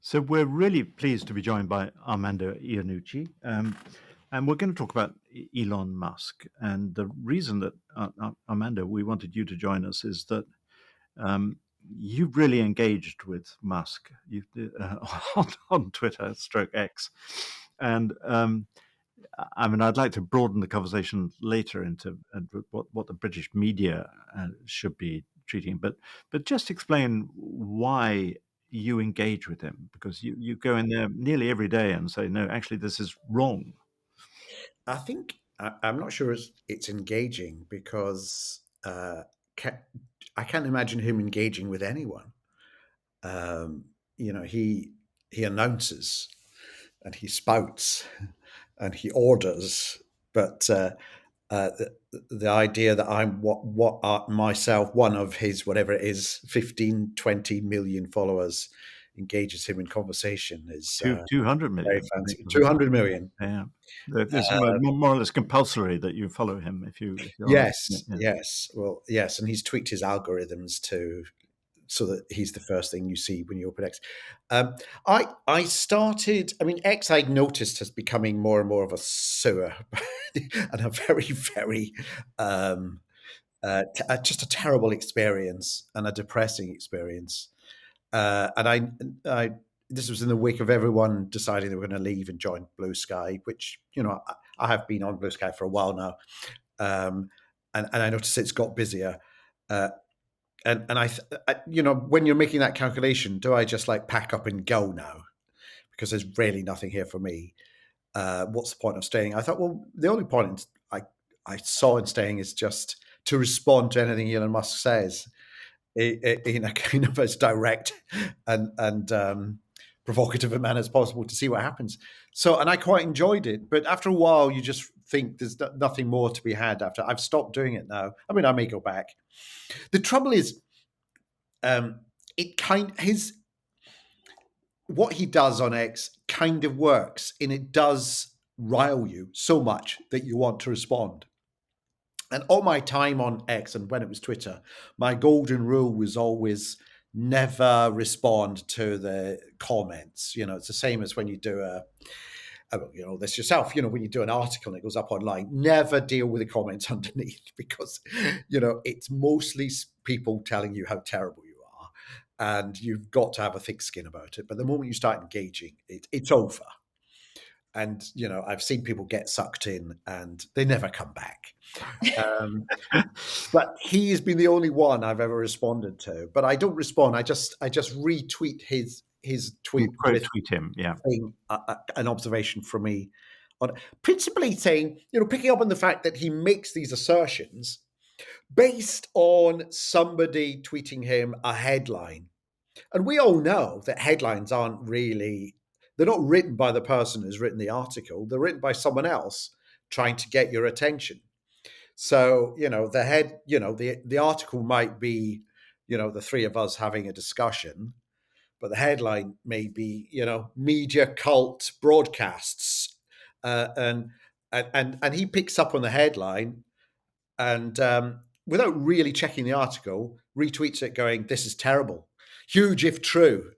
So we're really pleased to be joined by Armando Iannucci, and we're going to talk about Elon Musk. And the reason that Armando, we wanted you to join us is that um, you've really engaged with Musk on Twitter, stroke X, and I mean, I'd like to broaden the conversation later into what the British media should be treating, but just explain why you engage with him, because you go in there nearly every day and say, no, actually, this is wrong. I think I'm not sure it's engaging because ca I can't imagine him engaging with anyone. He announces and he spouts and he orders, but the idea that I'm what are myself one of his whatever it is 15, 20 million followers engages him in conversation is 200 very million, I think, fancy. was it? 200 million. Yeah. It's Uh, more or less compulsory that you follow him if you're on. Yes, yes. Well, yes, and he's tweaked his algorithms to so that he's the first thing you see when you open X. Um, I started. I mean, X I noticed has becoming more and more of a sewer, and a very just a terrible experience and a depressing experience. And I this was in the wake of everyone deciding they were going to leave and join Blue Sky, which I have been on Blue Sky for a while now. And I noticed it's got busier. Uh, and when you're making that calculation, do I just like pack up and go now? Because there's really nothing here for me. What's the point of staying? I thought, well, the only point I saw in staying is just to respond to anything Elon Musk says in a kind of as direct and provocative a manner as possible to see what happens. So, and I quite enjoyed it, but after a while, you just think there's nothing more to be had. After I've stopped doing it now. I mean, I may go back. The trouble is, his what he does on X kind of works, and it does rile you so much that you want to respond. And all my time on X and when it was Twitter, my golden rule was always never respond to the comments. It's the same as when you do this yourself, when you do an article and it goes up online, never deal with the comments underneath because, it's mostly people telling you how terrible you are and you've got to have a thick skin about it. But the moment you start engaging, it's over. And, I've seen people get sucked in and they never come back. But he's been the only one I've ever responded to. But I don't respond. I just retweet his tweet Quote with tweet him, yeah. an observation from me on principally saying, picking up on the fact that he makes these assertions based on somebody tweeting him a headline. And we all know that headlines they're not written by the person who's written the article. They're written by someone else trying to get your attention. So, the article might be, the three of us having a discussion, but the headline may be, media cult broadcasts. And he picks up on the headline and without really checking the article, retweets it going, this is terrible. Huge if true.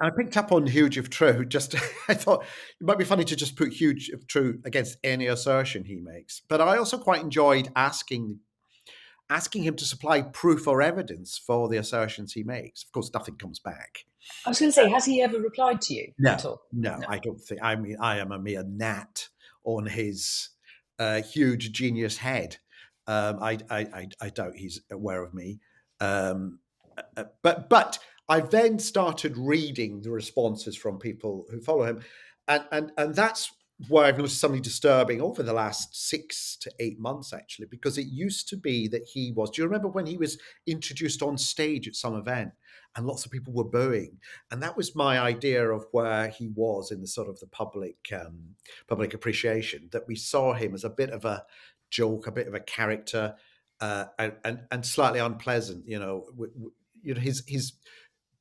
I picked up on huge if true. Just I thought it might be funny to just put huge if true against any assertion he makes. But I also quite enjoyed asking him to supply proof or evidence for the assertions he makes. Of course, nothing comes back. I was going to say, has he ever replied to you at all? No, I don't think. I mean, I am a mere gnat on his huge genius head. I doubt he's aware of me. But I then started reading the responses from people who follow him, and that's where I've noticed something disturbing over the last 6 to 8 months, actually, because it used to be that he was. Do you remember when he was introduced on stage at some event and lots of people were booing? And that was my idea of where he was in the sort of the public appreciation, that we saw him as a bit of a joke, a bit of a character, and slightly unpleasant. His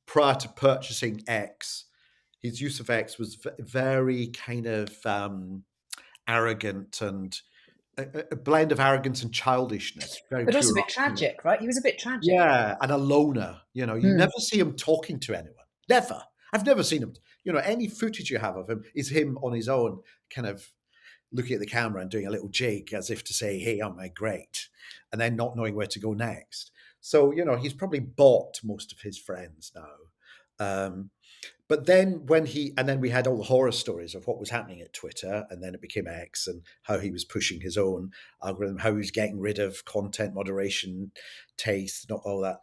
prior to purchasing X, his use of X was very kind of arrogant and a blend of arrogance and childishness. But also a bit tragic, right? He was a bit tragic. Yeah, and a loner. You never see him talking to anyone. Never. I've never seen him. Any footage you have of him is him on his own, kind of looking at the camera and doing a little jig as if to say, "Hey, aren't I great?" and then not knowing where to go next. So he's probably bought most of his friends now. But then then we had all the horror stories of what was happening at Twitter, and then it became X, and how he was pushing his own algorithm, how he was getting rid of content moderation, taste, not all that.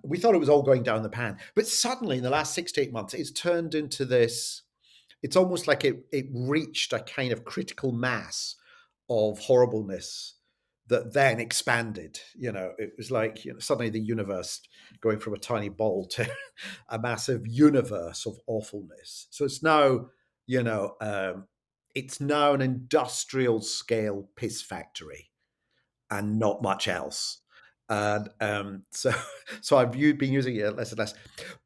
We thought it was all going down the pan, but suddenly in the last 6 to 8 months, it's turned into this. It's almost like it reached a kind of critical mass of horribleness that then expanded. It was like suddenly the universe going from a tiny ball to a massive universe of awfulness. So it's now, it's now an industrial scale piss factory and not much else. And so I've been using it less and less.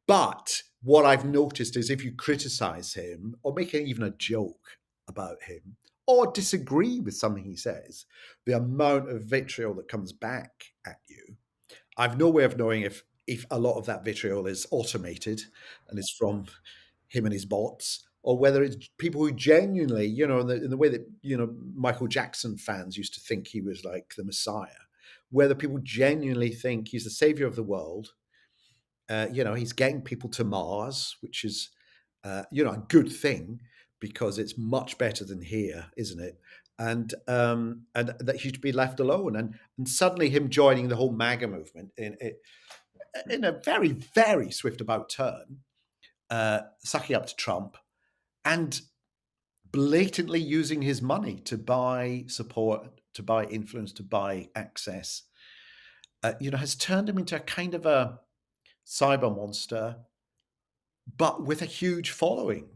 But what I've noticed is if you criticize him or make even a joke about him or disagree with something he says, the amount of vitriol that comes back at you, I've no way of knowing if a lot of that vitriol is automated and is from him and his bots, or whether it's people who genuinely, in the way that, Michael Jackson fans used to think he was like the Messiah, whether people genuinely think he's the savior of the world. He's getting people to Mars, which is, a good thing because it's much better than here, isn't it? And that he should be left alone. And suddenly him joining the whole MAGA movement in a very, very swift about turn, sucking up to Trump and blatantly using his money to buy support, to buy influence, to buy access, has turned him into a kind of a cyber monster, but with a huge following.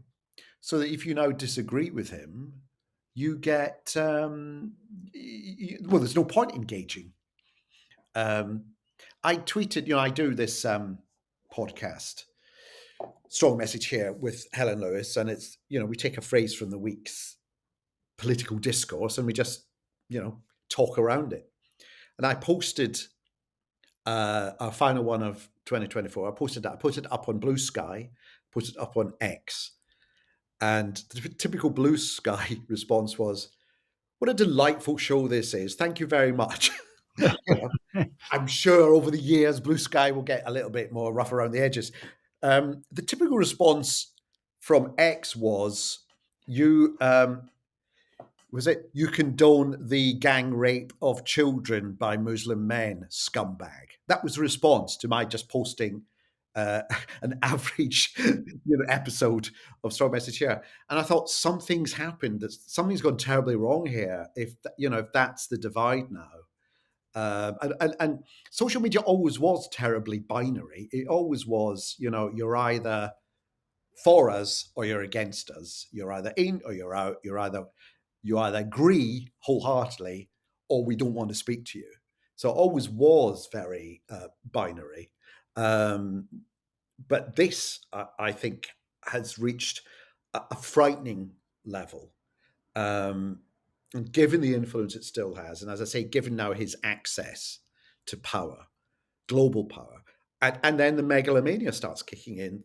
So that if you now disagree with him, you get, well, there's no point engaging. I tweeted, I do this podcast, Strong Message Here, with Helen Lewis, and it's, we take a phrase from the week's political discourse and we just, talk around it. And I posted our final one of 2024. I posted it up on Blue Sky, put it up on X. And the typical Blue Sky response was, "What a delightful show this is. Thank you very much." I'm sure over the years, Blue Sky will get a little bit more rough around the edges. The typical response from X was, "You condone the gang rape of children by Muslim men, scumbag." That was the response to my just posting an average episode of Strong Message Here. And I thought something's happened, that something's gone terribly wrong here if that's the divide now. And social media always was terribly binary. It always was, you're either for us or you're against us. You're either in or you're out. You either agree wholeheartedly or we don't want to speak to you. So it always was very binary. But this, I think, has reached a frightening level. And given the influence it still has, and as I say, given now his access to power, global power, and then the megalomania starts kicking in.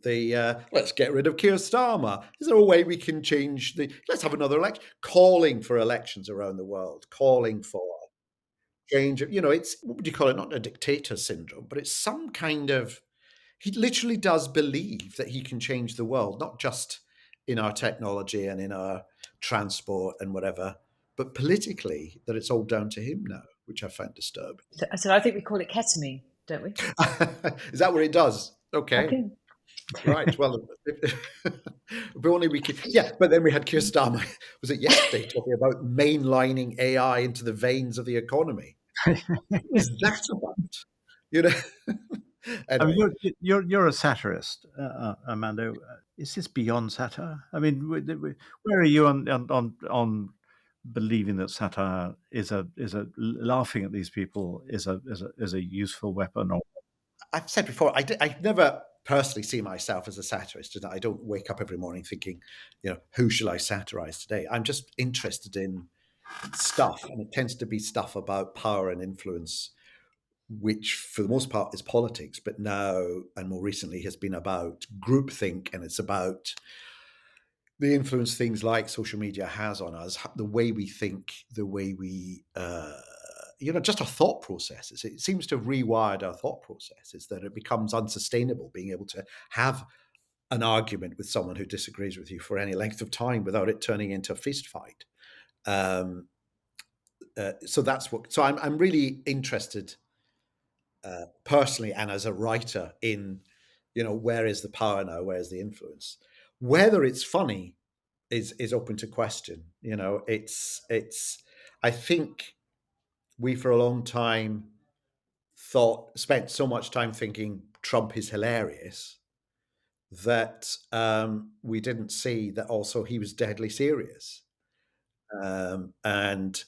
Let's get rid of Keir Starmer. Is there a way we can change let's have another election? Calling for elections around the world, calling for change. It's, what would you call it? Not a dictator syndrome, but it's some kind of, he literally does believe that he can change the world, not just in our technology and in our transport and whatever, but politically, that it's all down to him now, which I find disturbing. So I think we call it ketamine, don't we? Is that what it does? Okay. Right. Well, if only we could. Yeah, but then we had Keir Starmer, was it yesterday, talking about mainlining AI into the veins of the economy. What is that about? Anyway. I mean, you're a satirist, Armando. Is this beyond satire? I mean, where are you on believing that satire is a laughing at these people is a useful weapon? Or I've said before, I never personally see myself as a satirist. I don't wake up every morning thinking, who shall I satirize today? I'm just interested in stuff, and it tends to be stuff about power and influence, which for the most part is politics, but now and more recently has been about groupthink, and it's about the influence things like social media has on us, the way we think, the way we, just our thought processes. It seems to have rewired our thought processes, that it becomes unsustainable being able to have an argument with someone who disagrees with you for any length of time without it turning into a fist fight. So that's what. So I'm really interested, personally and as a writer, in where is the power now? Where is the influence? Whether it's funny is open to question. It's. I think we for a long time spent so much time thinking Trump is hilarious that we didn't see that also he was deadly serious. And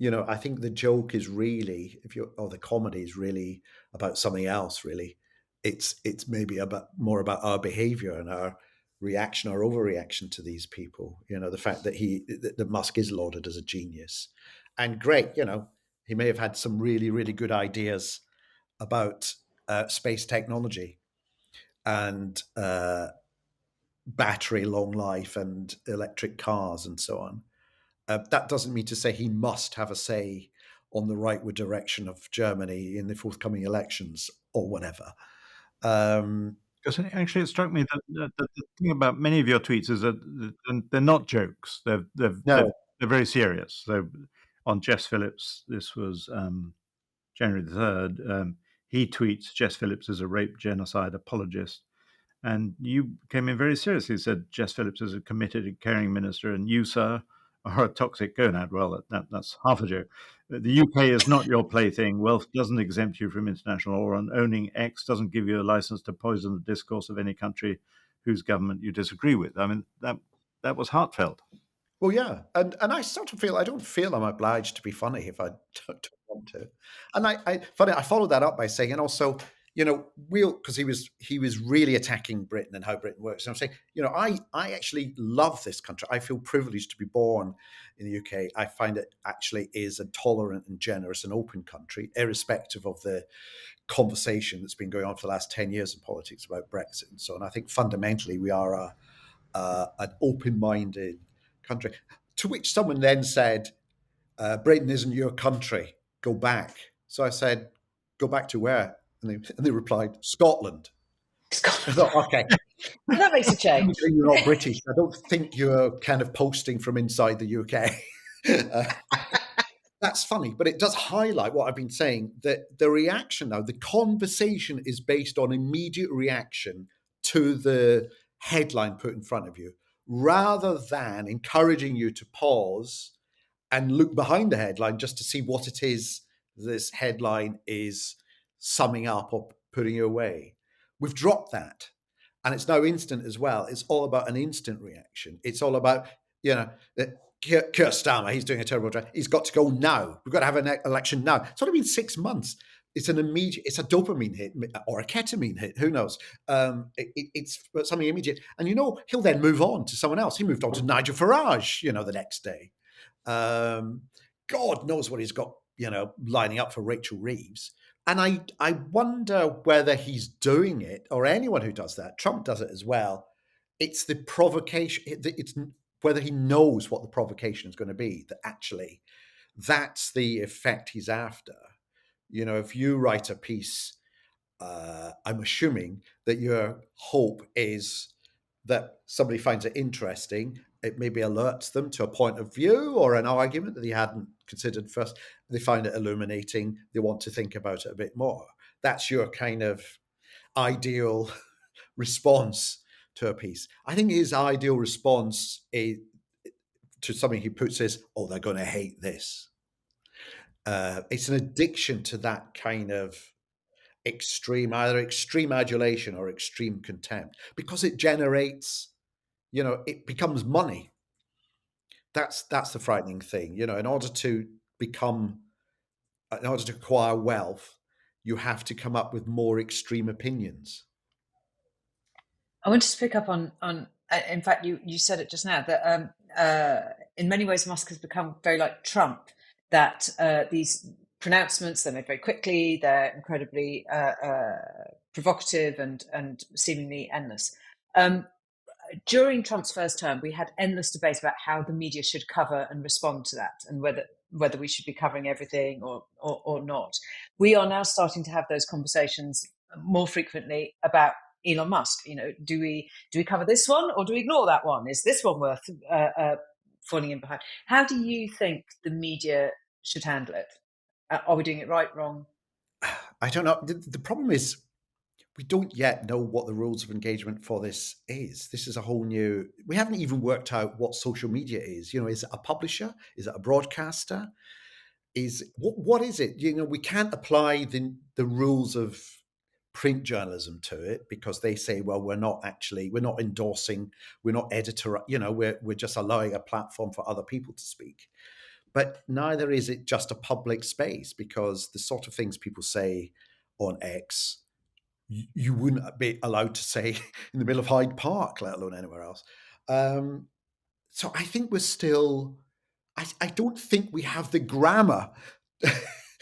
I think the joke is really, or the comedy is really about something else. Really, it's maybe more about our behavior and our reaction, our overreaction to these people. The fact that that Musk is lauded as a genius, and great. He may have had some really, really good ideas about space technology and battery long life and electric cars and so on. That doesn't mean to say he must have a say on the rightward direction of Germany in the forthcoming elections or whatever. Because actually, it struck me that the thing about many of your tweets is that they're not jokes. They're very serious. So on Jess Phillips, this was January the 3rd. He tweets, Jess Phillips is a rape genocide apologist. And you came in very seriously, said Jess Phillips is a committed and caring minister, and you, sir, are a toxic gonad. Well, that's half a joke. The UK is not your plaything. Wealth doesn't exempt you from international law, and owning X doesn't give you a license to poison the discourse of any country whose government you disagree with. I mean, that was heartfelt. Well, yeah, and I sort of feel I don't feel I'm obliged to be funny if I don't want to. And I followed that up by saying, and also, because he was really attacking Britain and how Britain works. And I'm saying, I actually love this country. I feel privileged to be born in the UK. I find it actually is a tolerant and generous and open country, irrespective of the conversation that's been going on for the last 10 years in politics about Brexit and so on. I think fundamentally we are an open-minded country. To which someone then said, Britain isn't your country, go back. So I said, go back to where? And they replied, Scotland. I thought, okay. Well, that makes a change. You're not British. I don't think you're kind of posting from inside the UK. That's funny, but it does highlight what I've been saying, that the reaction now, the conversation is based on immediate reaction to the headline put in front of you, rather than encouraging you to pause and look behind the headline just to see what it is this headline is summing up or putting you away. We've dropped that. And it's now instant as well. It's all about an instant reaction. It's all about, Keir Starmer, he's doing a terrible job. He's got to go now. We've got to have an election now. It's only been 6 months. It's it's a dopamine hit or a ketamine hit. Who knows? It's something immediate. And he'll then move on to someone else. He moved on to Nigel Farage, the next day. God knows what he's got, lining up for Rachel Reeves. And I wonder whether he's doing it, or anyone who does that. Trump does it as well. It's the provocation. It's whether he knows what the provocation is going to be, that actually that's the effect he's after. If you write a piece, I'm assuming that your hope is that somebody finds it interesting. It maybe alerts them to a point of view or an argument that they hadn't considered first. They find it illuminating. They want to think about it a bit more. That's your kind of ideal response to a piece. I think his ideal response to something he puts is, oh, they're going to hate this. It's an addiction to that kind of either extreme adulation or extreme contempt, because it generates, it becomes money. That's the frightening thing. In order to acquire wealth, you have to come up with more extreme opinions. I wanted to pick up on in fact, you said it just now, that in many ways Musk has become very like Trump, that these pronouncements. They're made very quickly. They're incredibly provocative and seemingly endless. During Trump's first term, we had endless debate about how the media should cover and respond to that, and whether we should be covering everything or not. We are now starting to have those conversations more frequently about Elon Musk. Do we cover this one or do we ignore that one? Is this one worth falling in behind? How do you think the media should handle it? Are we doing it right, wrong? I don't know. The problem is we don't yet know what the rules of engagement for this is. This is a whole new. We haven't even worked out what social media is. Is it a publisher? Is it a broadcaster? What is it? We can't apply the rules of print journalism to it because they say, well, we're not endorsing, we're not editor, we're just allowing a platform for other people to speak. But neither is it just a public space, because the sort of things people say on X, you wouldn't be allowed to say in the middle of Hyde Park, let alone anywhere else. So I think we're still, I don't think we have the grammar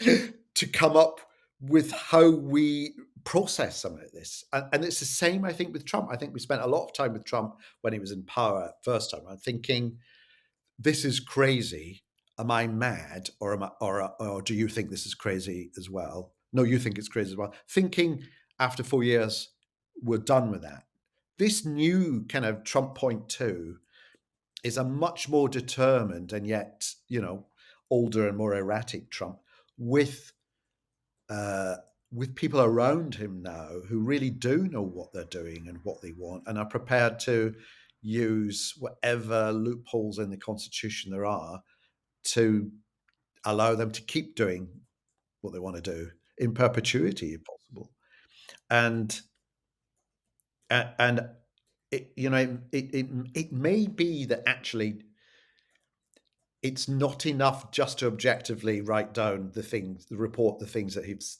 to come up with how we process some of this. And it's the same, I think, with Trump. I think we spent a lot of time with Trump when he was in power first time. I'm thinking, this is crazy. Am I mad, or do you think this is crazy as well? No, you think it's crazy as well. Thinking after 4 years, we're done with that. This new kind of Trump point two is a much more determined and yet, older and more erratic Trump with people around him now who really do know what they're doing and what they want and are prepared to use whatever loopholes in the Constitution there are to allow them to keep doing what they want to do in perpetuity, if possible. And it may be that actually it's not enough just to objectively write down the things that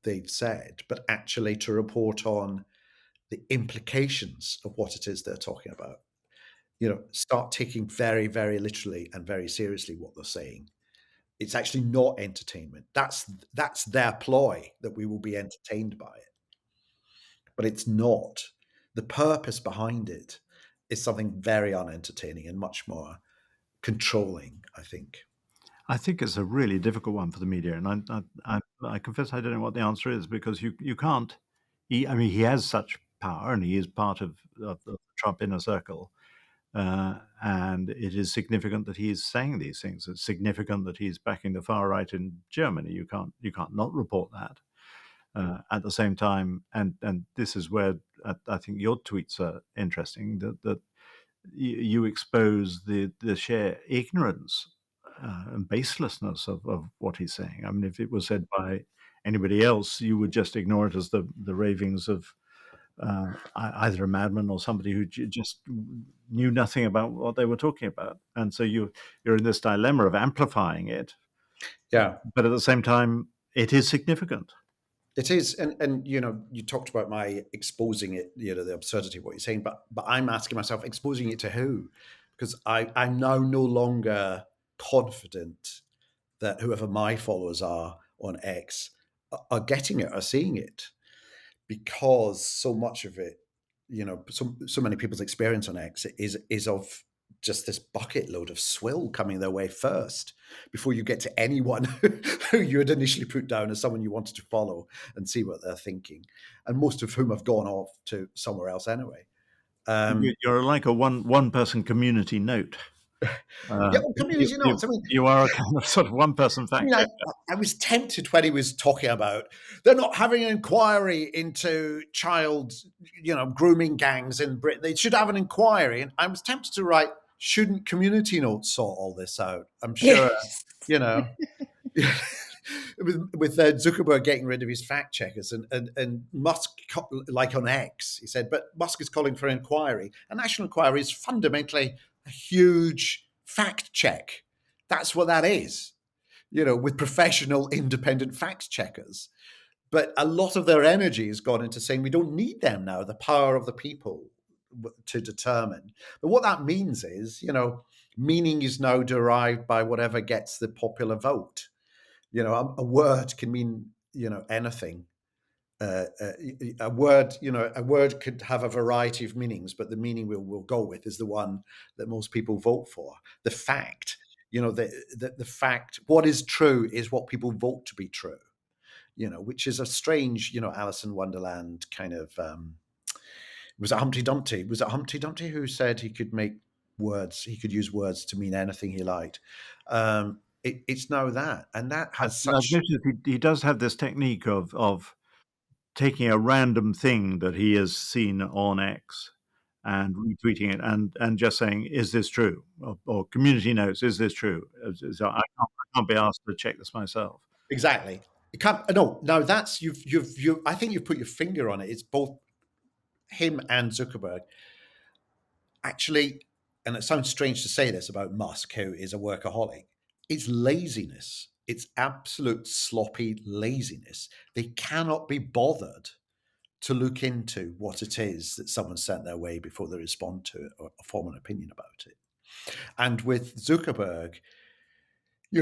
they've said, but actually to report on the implications of what it is they're talking about. Start taking very, very literally and very seriously what they're saying. It's actually not entertainment. That's their ploy, that we will be entertained by it. But it's not. The purpose behind it is something very unentertaining and much more controlling, I think. I think it's a really difficult one for the media, and I confess I don't know what the answer is, because you can't. He has such power, and he is part of the Trump inner circle, and it is significant that he's saying these things. It's significant that he's backing the far right in Germany. You can't not report that. At the same time, and this is where I think your tweets are interesting, that you expose the sheer ignorance and baselessness of what he's saying. I mean, if it was said by anybody else, you would just ignore it as the ravings of either a madman or somebody who just knew nothing about what they were talking about. And so you're in this dilemma of amplifying it. Yeah. But at the same time, it is significant. It is, and you talked about my exposing it, the absurdity of what you're saying, but I'm asking myself, exposing it to who? Because I'm now no longer confident that whoever my followers are on X are getting it, are seeing it, because so much of it, so many people's experience on X is of just this bucket load of swill coming their way first, before you get to anyone who you had initially put down as someone you wanted to follow and see what they're thinking, and most of whom have gone off to somewhere else anyway. You're like a one person community note. Community notes. You are a kind of sort of one person fact checker. I was tempted when he was talking about they're not having an inquiry into child, grooming gangs in Britain. They should have an inquiry, and I was tempted to write, shouldn't community notes sort all this out? I'm sure, with Zuckerberg getting rid of his fact checkers and Musk, like on X, he said, but Musk is calling for an inquiry. A national inquiry is fundamentally a huge fact check. That's what that is, with professional independent fact checkers. But a lot of their energy has gone into saying we don't need them now, the power of the people to determine. But what that means is, meaning is now derived by whatever gets the popular vote. A word can mean, anything. A word, a word could have a variety of meanings, but the meaning we'll go with is the one that most people vote for. The fact, the fact, what is true is what people vote to be true. Which is a strange, Alice in Wonderland kind of. Was it Humpty Dumpty? Was it Humpty Dumpty who said he could make words? He could use words to mean anything he liked. It's now that, and that has I've such. noticed he does have this technique of taking a random thing that he has seen on X and retweeting it and just saying, "Is this true?" Or community notes, "Is this true?" So I can't be asked to check this myself. Exactly. You can't. No. Now that's you've. I think you've put your finger on it. It's both him and Zuckerberg. Actually, and it sounds strange to say this about Musk, who is a workaholic. It's laziness. It's absolute sloppy laziness. They cannot be bothered to look into what it is that someone sent their way before they respond to it or form an opinion about it. And with Zuckerberg,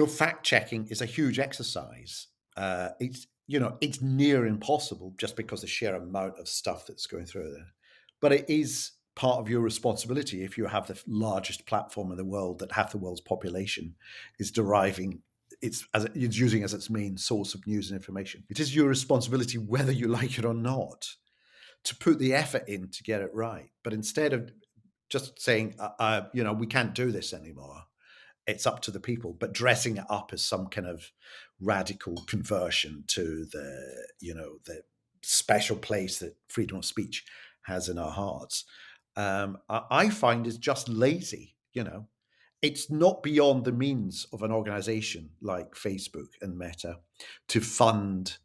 fact checking is a huge exercise. It's near impossible just because the sheer amount of stuff that's going through there. But it is part of your responsibility if you have the largest platform in the world that half the world's population is deriving it's using as its main source of news and information. It is your responsibility, whether you like it or not, to put the effort in to get it right. But instead of just saying, we can't do this anymore, it's up to the people, but dressing it up as some kind of radical conversion to the special place that freedom of speech has in our hearts, I find is just lazy. It's not beyond the means of an organization like Facebook and Meta to fund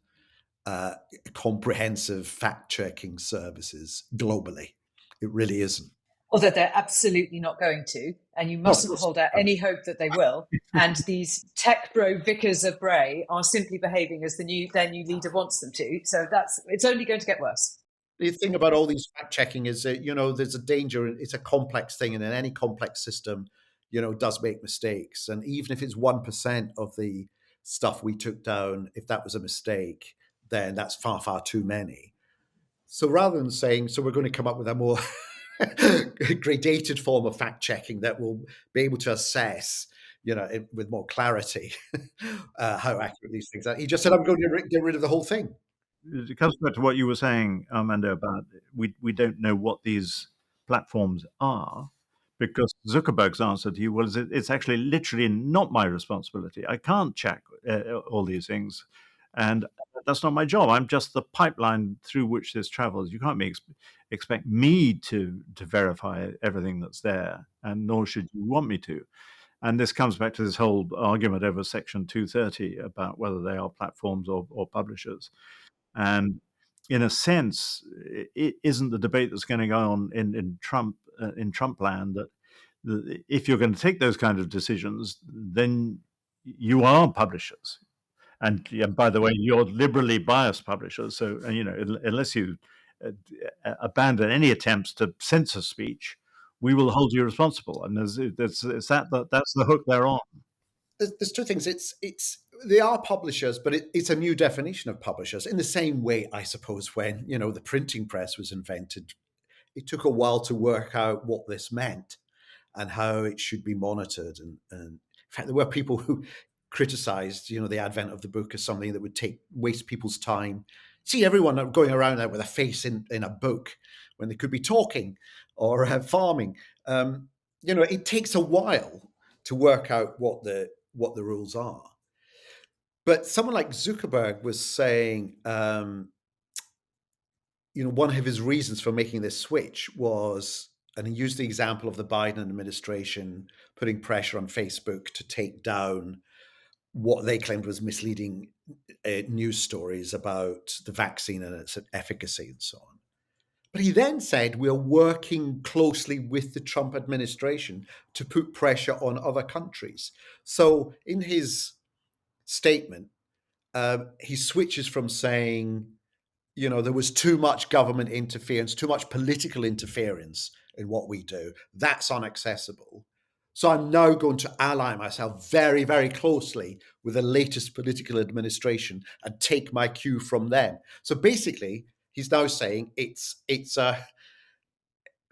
comprehensive fact-checking services globally. It really isn't. Although they're absolutely not going to, and you mustn't hold out any hope that they will. And these tech bro vicars of Bray are simply behaving as their new leader wants them to. So it's only going to get worse. The thing about all these fact checking is that, there's a danger. It's a complex thing, and in any complex system, does make mistakes. And even if it's 1% of the stuff we took down, if that was a mistake, then that's far, far too many. So rather than saying, so we're going to come up with a more gradated form of fact checking that will be able to assess, with more clarity, how accurate these things are, he just said, I'm going to get rid of the whole thing. It comes back to what you were saying, Armando, about we don't know what these platforms are, because Zuckerberg's answer to you was, it's actually literally not my responsibility. I can't check all these things, and that's not my job. I'm just the pipeline through which this travels. You can't expect me to verify everything that's there, and nor should you want me to. And this comes back to this whole argument over Section 230 about whether they are platforms or publishers. And in a sense, it isn't the debate that's going to go on in Trump land that if you're going to take those kind of decisions, then you are publishers. And by the way, you're liberally biased publishers. So, unless you abandon any attempts to censor speech, we will hold you responsible. And that's the hook they're on. There's two things. They are publishers, but it's a new definition of publishers. In the same way, I suppose, when the printing press was invented, it took a while to work out what this meant and how it should be monitored. And in fact, there were people who criticized, the advent of the book as something that would waste people's time. See everyone going around there with a face in a book when they could be talking or farming. It takes a while to work out what the rules are. But someone like Zuckerberg was saying, one of his reasons for making this switch was, and he used the example of the Biden administration putting pressure on Facebook to take down what they claimed was misleading news stories about the vaccine and its efficacy and so on. But he then said, we're working closely with the Trump administration to put pressure on other countries. So in his statement, he switches from saying, there was too much government interference, too much political interference in what we do. That's unaccessible. So I'm now going to ally myself very, very closely with the latest political administration and take my cue from them. So basically, he's now saying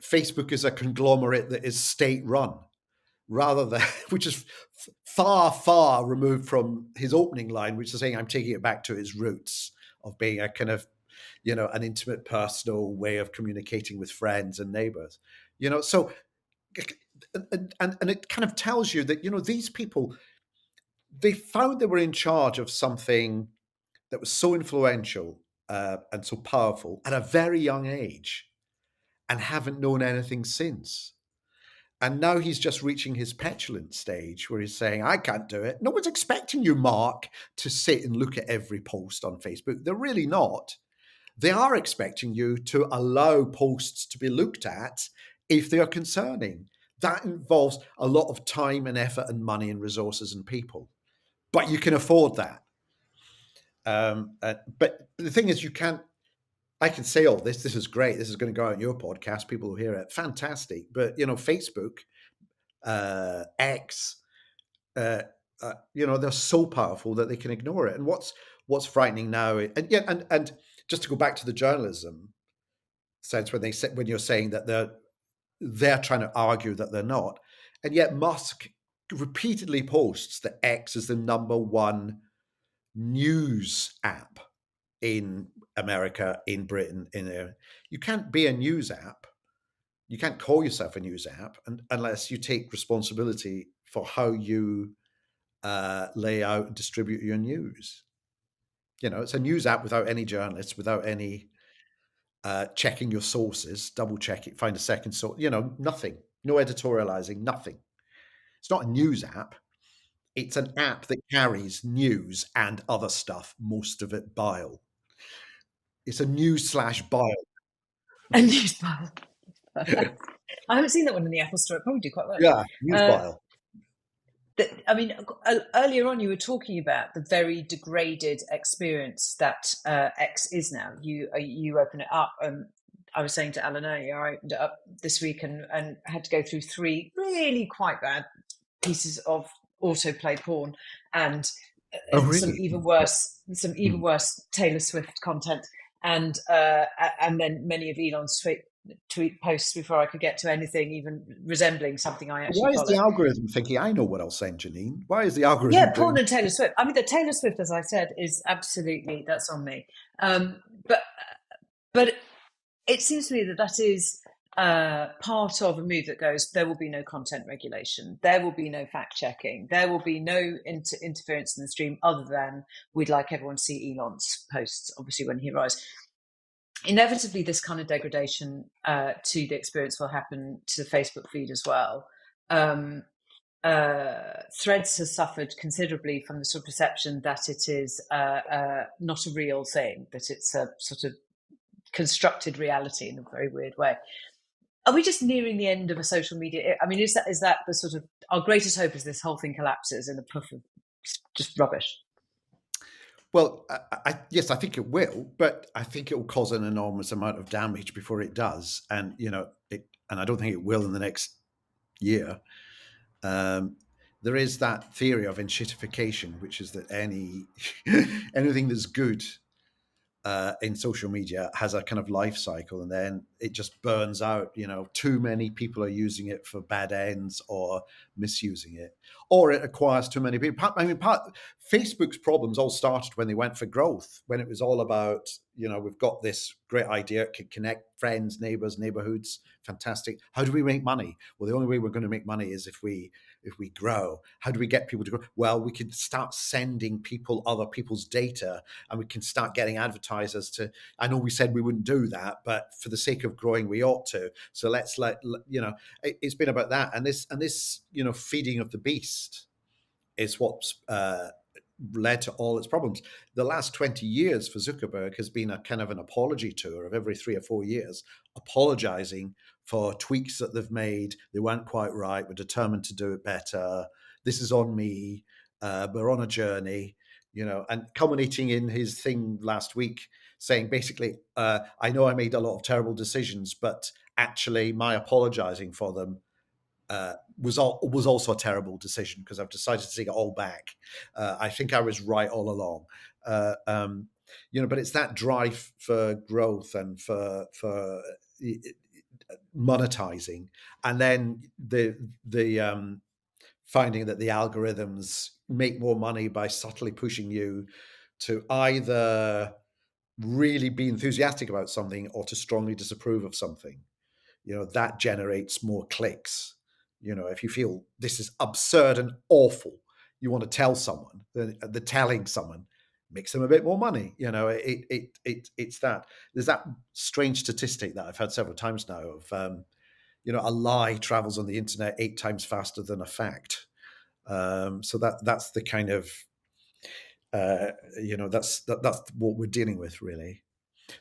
Facebook is a conglomerate that is state-run, rather than, which is far, far removed from his opening line, which is saying I'm taking it back to its roots of being a kind of, an intimate, personal way of communicating with friends and neighbors. So and it kind of tells you that these people, they found they were in charge of something that was so influential and so powerful at a very young age, and haven't known anything since. And now he's just reaching his petulant stage where he's saying, I can't do it. No one's expecting you, Mark, to sit and look at every post on Facebook. They're really not. They are expecting you to allow posts to be looked at if they are concerning. That involves a lot of time and effort and money and resources and people. But you can afford that. But the thing is, I can say all this. This is great. This is going to go out on your podcast. People will hear it. Fantastic. But, Facebook, X, they're so powerful that they can ignore it. And what's frightening now, and just to go back to the journalism sense, when you're saying that they're trying to argue that they're not, and yet Musk repeatedly posts that X is the number one news app in America, in Britain, you can't be a news app. You can't call yourself a news app unless you take responsibility for how you lay out and distribute your news. It's a news app without any journalists, without any checking your sources, double check it, find a second source, nothing, no editorializing, nothing. It's not a news app. It's an app that carries news and other stuff, most of it bile. It's a news/bile. A news bile. I haven't seen that one in the Apple Store. It probably do quite well. Yeah, news bile. Earlier on, you were talking about the very degraded experience that X is now. You open it up, and I was saying to Alan earlier, I opened it up this week and had to go through 3 really quite bad pieces of autoplay porn and really? some even worse Taylor Swift content, and then many of Elon's tweet posts before I could get to anything even resembling something I actually Why is follow. the algorithm thinking, I know what I'll send, Janine? Why is the algorithm porn and Taylor Swift. The Taylor Swift, as I said, is absolutely, that's on me. But it seems to me that is part of a move that goes, there will be no content regulation, there will be no fact checking, there will be no interference in the stream other than we'd like everyone to see Elon's posts, obviously, when he arrives. Inevitably, this kind of degradation to the experience will happen to the Facebook feed as well. Threads has suffered considerably from the sort of perception that it is not a real thing, that it's a sort of constructed reality in a very weird way. Are we just nearing the end of a social media? Is that the sort of, our greatest hope is this whole thing collapses in a puff of just rubbish? Well, yes, I think it will, but I think it will cause an enormous amount of damage before it does, and and I don't think it will in the next year. There is that theory of enshittification, which is that anything that's good in social media has a kind of life cycle, and then it just burns out. Too many people are using it for bad ends or misusing it, or it acquires too many people. Facebook's problems all started when they went for growth, when it was all about, we've got this great idea, it can connect friends, neighbors, neighborhoods, fantastic. How do we make money? Well, the only way we're going to make money is if we grow. How do we get people to grow? Well, we can start sending people other people's data, and we can start getting advertisers to, I know we said we wouldn't do that, but for the sake of growing, we ought to. So let's it's been about that. And this, feeding of the beast is what's led to all its problems. The last 20 years for Zuckerberg has been a kind of an apology tour of every 3 or 4 years, apologizing for tweaks that they've made. They weren't quite right. We're determined to do it better. This is on me. We're on a journey, and culminating in his thing last week saying basically, I know I made a lot of terrible decisions, but actually my apologizing for them was also a terrible decision because I've decided to take it all back. I think I was right all along. But it's that drive for growth and for monetizing, and then the finding that the algorithms make more money by subtly pushing you to either really be enthusiastic about something or to strongly disapprove of something. That generates more clicks. If you feel this is absurd and awful, you want to tell someone. The telling someone makes them a bit more money. It's that. There's that strange statistic that I've had several times now of a lie travels on the internet 8 times faster than a fact. So that's the kind of that's what we're dealing with, really.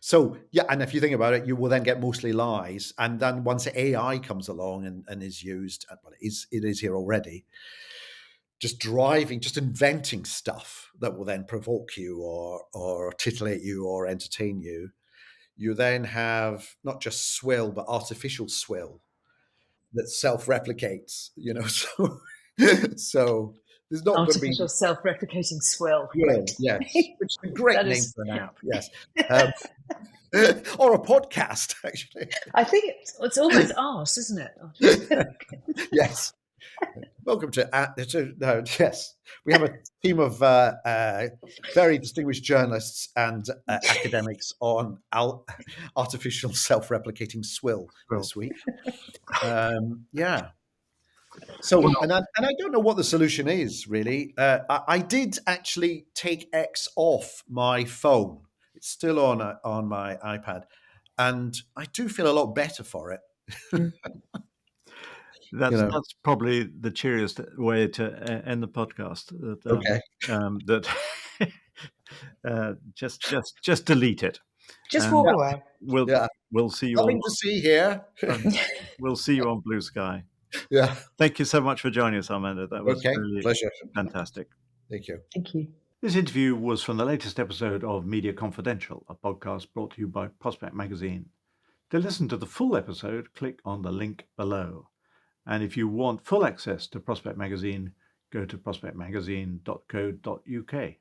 So yeah, and if you think about it, you will then get mostly lies, and then once AI comes along and is used, well, it is here already, just inventing stuff that will then provoke you or titillate you or entertain you. You then have not just swill, but artificial swill that self-replicates. So there's not going to be Artificial self-replicating swill. swill, Great. yes, which is a great That name is- for an app, yes. Or a podcast, actually. I think it's almost arse, isn't it? Yes. Welcome to yes. We have a team of very distinguished journalists and academics on artificial self-replicating swill this week. Yeah. So, and I don't know what the solution is, really. I did actually take X off my phone. It's still on my iPad, and I do feel a lot better for it. That's probably the cheeriest way to end the podcast. Okay. Just delete it. Just walk away. We'll see you Nothing to see here. We'll see you on Blue Sky. Yeah. Thank you so much for joining us, Armando. That was really pleasure. Fantastic. Thank you. Thank you. This interview was from the latest episode of Media Confidential, a podcast brought to you by Prospect Magazine. To listen to the full episode, click on the link below. And if you want full access to Prospect Magazine, go to prospectmagazine.co.uk.